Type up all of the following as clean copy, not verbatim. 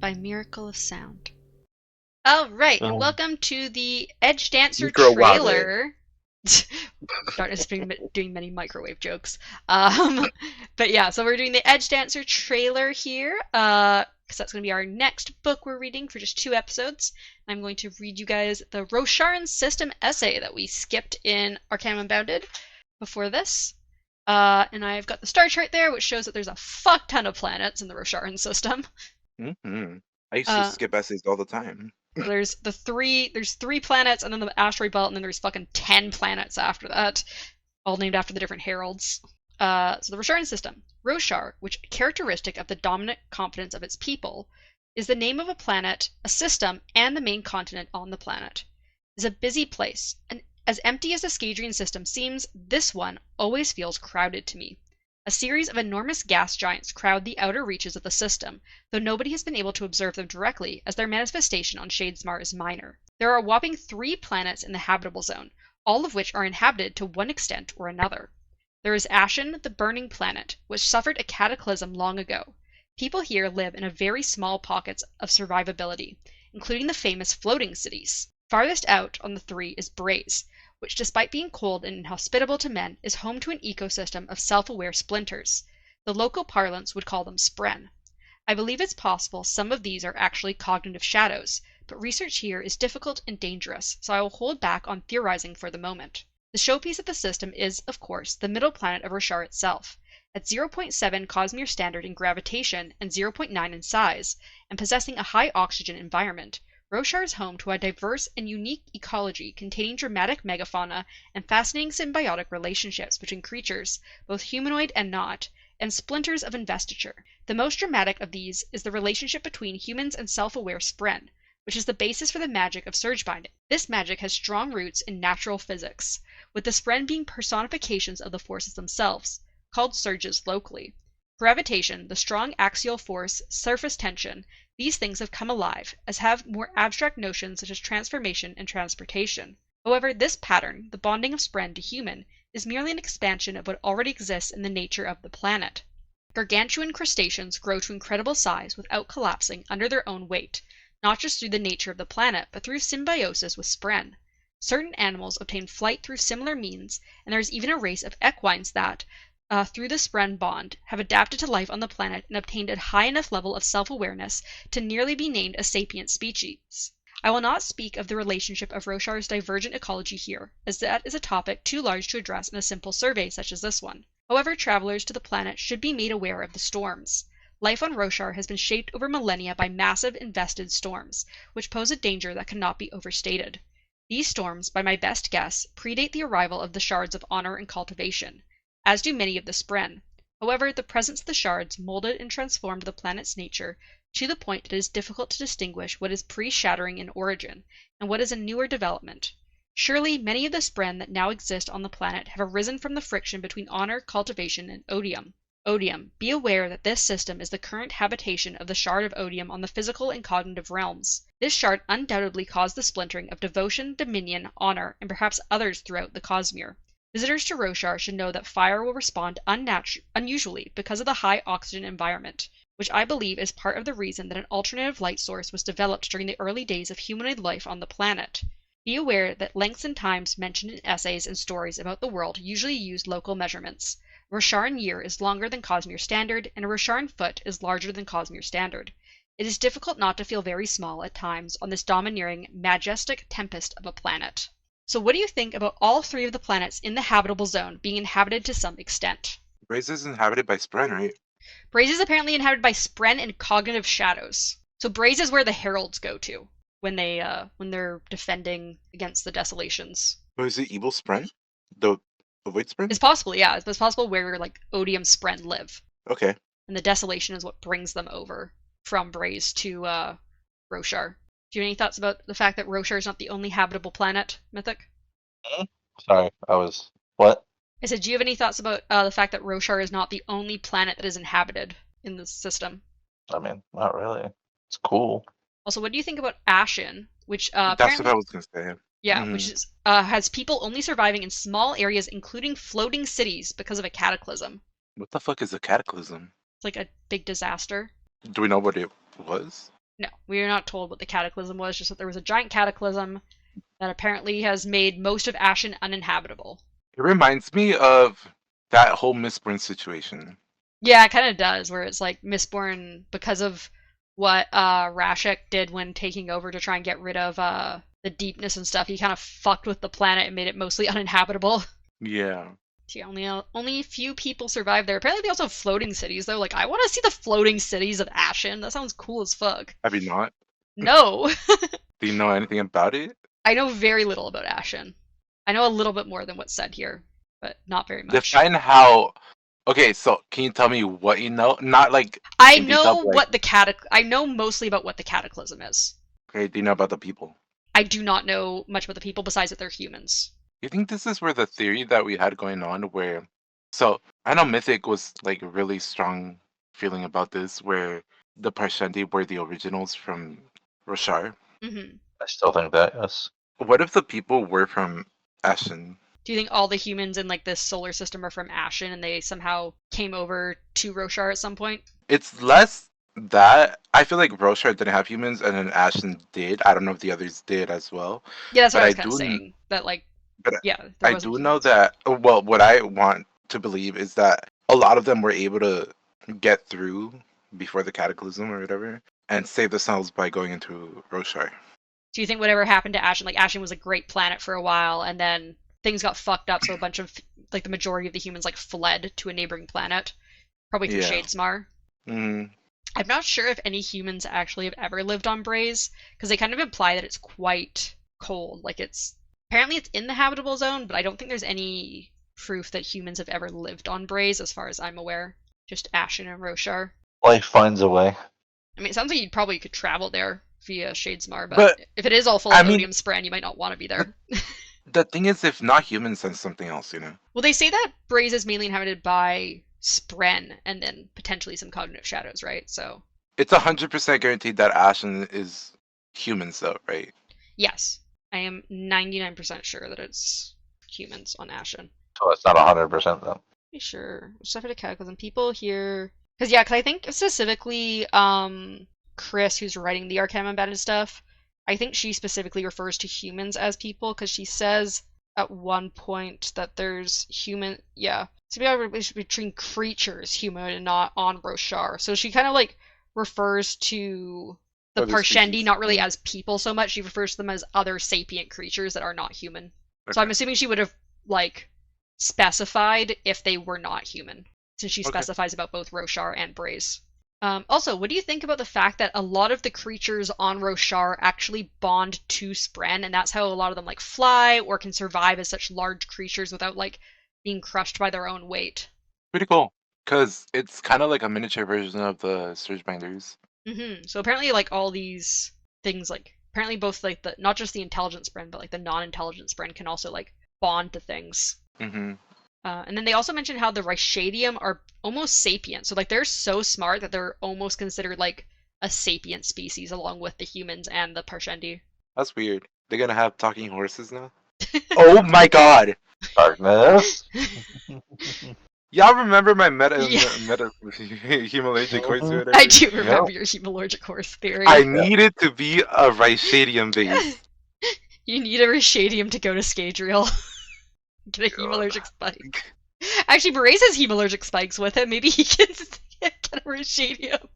by miracle of sound. All right, and Um, welcome to the Edgedancer Microwave. trailer. Darkness doing many microwave jokes. Um, but yeah, so we're doing the Edgedancer trailer here, because that's going to be our next book we're reading for just 2 episodes. I'm going to read you guys the Roshar system essay that we skipped in Arcanum Unbounded before this. And I've got the star chart there, which shows that there's a fuck ton of planets in the Rosharan system. Hmm. I used to Uh, skip essays all the time. So there's three planets, and then the asteroid belt, and then there's fucking 10 planets after that, all named after the different heralds. So the Rosharan system, Roshar, which characteristic of the dominant confidence of its people, is the name of a planet, a system, and the main continent on the planet. Is a busy place, and as empty as the Scadrian system seems, this one always feels crowded to me. A series of enormous gas giants crowd the outer reaches of the system, though nobody has been able to observe them directly, as their manifestation on Shadesmar is minor. There are a whopping 3 planets in the habitable zone, all of which are inhabited to one extent or another. There is Ashen, the burning planet, which suffered a cataclysm long ago. People here live in a very small pockets of survivability, including the famous floating cities. Farthest out on the 3 is Braze, which despite being cold and inhospitable to men is home to an ecosystem of self-aware splinters. The local parlance would call them spren. I believe it's possible some of these are actually cognitive shadows, but research here is difficult and dangerous, so I will hold back on theorizing for the moment. The showpiece of the system is, of course, the middle planet of Roshar itself. At 0.7 Cosmere standard in gravitation and 0.9 in size, and possessing a high oxygen environment, Roshar is home to a diverse and unique ecology containing dramatic megafauna and fascinating symbiotic relationships between creatures, both humanoid and not, and splinters of investiture. The most dramatic of these is the relationship between humans and self-aware spren, which is the basis for the magic of surge binding. This magic has strong roots in natural physics, with the spren being personifications of the forces themselves, called surges locally. Gravitation, the strong axial force, surface tension, these things have come alive, as have more abstract notions such as transformation and transportation. However, this pattern, the bonding of spren to human, is merely an expansion of what already exists in the nature of the planet. Gargantuan crustaceans grow to incredible size without collapsing under their own weight, not just through the nature of the planet, but through symbiosis with spren. Certain animals obtain flight through similar means, and there is even a race of equines that, through the spren bond, have adapted to life on the planet and obtained a high enough level of self-awareness to nearly be named a sapient species. I will not speak of the relationship of Roshar's divergent ecology here, as that is a topic too large to address in a simple survey such as this one. However, travelers to the planet should be made aware of the storms. Life on Roshar has been shaped over millennia by massive invested storms, which pose a danger that cannot be overstated. These storms, by my best guess, predate the arrival of the shards of honor and cultivation, as do many of the spren. However, the presence of the shards molded and transformed the planet's nature to the point that it is difficult to distinguish what is pre-shattering in origin and what is a newer development. Surely many of the spren that now exist on the planet have arisen from the friction between honor, cultivation, and odium. Odium. Be aware that this system is the current habitation of the shard of odium on the physical and cognitive realms. This shard undoubtedly caused the splintering of devotion, dominion, honor, and perhaps others throughout the Cosmere. Visitors to Roshar should know that fire will respond unusually because of the high oxygen environment, which I believe is part of the reason that an alternative light source was developed during the early days of humanoid life on the planet. Be aware that lengths and times mentioned in essays and stories about the world usually use local measurements. A Rosharan year is longer than Cosmere Standard, and a Rosharan foot is larger than Cosmere Standard. It is difficult not to feel very small at times on this domineering, majestic tempest of a planet. So what do you think about all 3 of the planets in the habitable zone being inhabited to some extent? Braze is inhabited by Spren, right? Braze is apparently inhabited by spren and cognitive shadows. So Braze is where the heralds go to when they're defending against the desolations. Or is it evil Spren? The white Spren? It's possible, yeah. It's possible where like odium spren live. Okay. And the desolation is what brings them over from Braze to Roshar. Do you have any thoughts about the fact that Roshar is not the only habitable planet, Mythic? Hmm? Sorry, I was what? I said, do you have any thoughts about the fact that Roshar is not the only planet that is inhabited in this system? I mean, not really. It's cool. Also, what do you think about Ashen, which That's what I apparently, was gonna say. yeah, Hmm. which is has people only surviving in small areas, including floating cities, because of a cataclysm? What the fuck is a cataclysm? It's like a big disaster. Do we know what it was? No, we are not told what the cataclysm was, just that there was a giant cataclysm that apparently has made most of Ashen uninhabitable. It reminds me of that whole Mistborn situation. Yeah, it kind of does, where it's like Mistborn, because of what Rashek did when taking over to try and get rid of the deepness and stuff, he kind of fucked with the planet and made it mostly uninhabitable. Yeah. Yeah, only a few people survived there. Apparently, they also have floating cities, though. Like, I want to see the floating cities of Ashen. That sounds cool as fuck. Have you not? No, Do you know anything about it? I know very little about Ashen. I know a little bit more than what's said here, but not very much. Define how. Okay, so can you tell me what you know? Not like I in detail, know but like, what I know mostly about what the cataclysm is. okay, do you know about the people? I do not know much about the people besides that they're humans. You think this is where the theory that we had going on, where, so I know Mythic was like a really strong feeling about this, where the Parshendi were the originals from Roshar. Hmm. I still think that, yes. What if the people were from Ashen? Do you think all the humans in like this solar system are from Ashen and they somehow came over to Roshar at some point? It's less that I feel like Roshar didn't have humans, and then Ashen did. I don't know if the others did as well, Yeah, that's what but I I was kind of do. saying. That like, But yeah, there I wasn't do know humans. that, well, what I want to believe is that a lot of them were able to get through before the cataclysm or whatever and save themselves by going into Roshar. Do you think whatever happened to Ashen, like Ashen was a great planet for a while, and then things got fucked up, so a bunch of like the majority of the humans like fled to a neighboring planet, probably through Yeah. Shadesmar. Mm, I'm not sure if any humans actually have ever lived on Braze, because they kind of imply that it's quite cold. Like it's apparently it's in the habitable zone, but I don't think there's any proof that humans have ever lived on Braze, as far as I'm aware. Just Ashen and Roshar. Life finds a way. I mean, it sounds like you probably could travel there via Shadesmar, but but if it is all full I of mean, odium spren, you might not want to be there. the thing is, if not humans, then something else, you know? Well, they say that Braze is mainly inhabited by spren and then potentially some cognitive shadows, right? So It's 100% guaranteed that Ashen is humans, though, right? yes, I am 99% sure that it's humans on Ashen. So it's not 100% then. Pretty sure. Stuff at a cataclysm. People here, because I think specifically, Chris, who's writing the Arcanum Embedded stuff, I think she specifically refers to humans as people because she says at one point that there's human, yeah, so we are between creatures, human and not on Roshar. So she kind of like refers to the Other Parshendi species. not really as people so much. She refers to them as other sapient creatures that are not human. So I'm Okay. assuming she would have like specified if they were not human, since she Okay. specifies about both Roshar and Braze. Also, what do you think about the fact that a lot of the creatures on Roshar actually bond to Spren, and that's how a lot of them like fly or can survive as such large creatures without like being crushed by their own weight? Pretty cool. Because it's kind of like a miniature version of the Surge Binders. So apparently, like all these things, like apparently both like the not just the intelligent Spren, but like the non-intelligent Spren can also like bond to things. Mm-hmm. And then they also mentioned how the Rhyshadium are almost sapient. So like they're so smart that they're almost considered like a sapient species along with the humans and the Parshendi. That's weird. They're gonna have talking horses now? Oh my god! Darkness. Y'all remember my meta Yeah. hemorrhagic horse or whatever? I do remember your hemorrhagic horse theory. I need it to be a Rhyshadium base. You need a Rhyshadium to go to Scadrial. Get a hemorrhagic spike. Actually, Braze has hemorrhagic spikes with him. Maybe he can get a Rhyshadium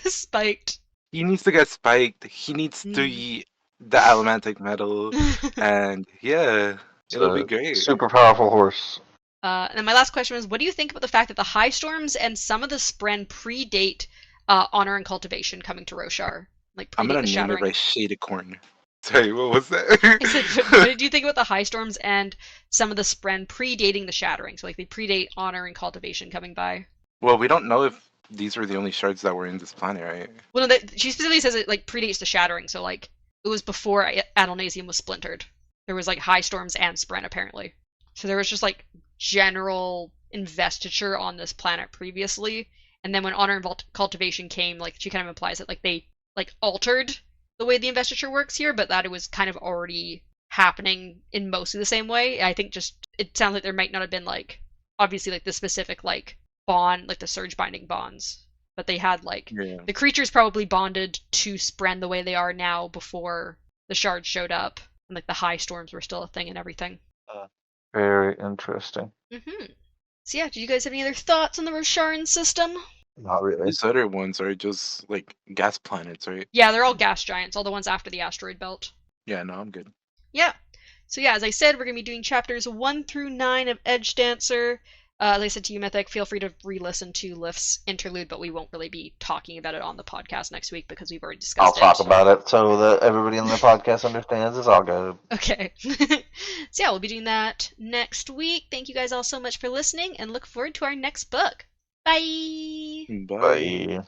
spiked. He needs to get spiked. He needs to eat the elementic metal. And yeah, it'll be great. Super powerful horse. And then my last question was, what do you think about the fact that the High Storms and some of the Spren predate Honor and Cultivation coming to Roshar? Like I'm predate gonna the name Shattering. it Rhyshadicorn. Sorry, what was I said, that? what did you think about the High Storms and some of the Spren predating the Shattering? So like they predate Honor and Cultivation coming by. Well, we don't know if these were the only shards that were in this planet, right? Well, no, she specifically says it like predates the Shattering. So like it was before Adonasium was splintered. There was like High Storms and Spren apparently. So there was just like general investiture on this planet previously, and then when Honor and Cultivation came, like she kind of implies that like they like altered the way the investiture works here, but that it was kind of already happening in mostly the same way. I think just it sounds like there might not have been like obviously like the specific like bond, like the surge binding bonds but they had like Yeah. the creatures probably bonded to Spren the way they are now before the shards showed up, and like the high storms were still a thing and everything. Very interesting. So yeah, do you guys have any other thoughts on the Rosharan system? Not really. These other ones are just like gas planets, right? Yeah, they're all gas giants, all the ones after the asteroid belt. Yeah, no, I'm good. Yeah. So yeah, as I said, we're going to be doing chapters 1 through 9 of Edgedancer. Like I said to you, Mythic, feel free to re-listen to Lift's interlude, but we won't really be talking about it on the podcast next week because we've already I'll discussed talk it. about it so that everybody in the podcast understands. It's all good. Okay. So yeah, we'll be doing that next week. Thank you guys all so much for listening, and look forward to our next book. Bye! Bye. Bye.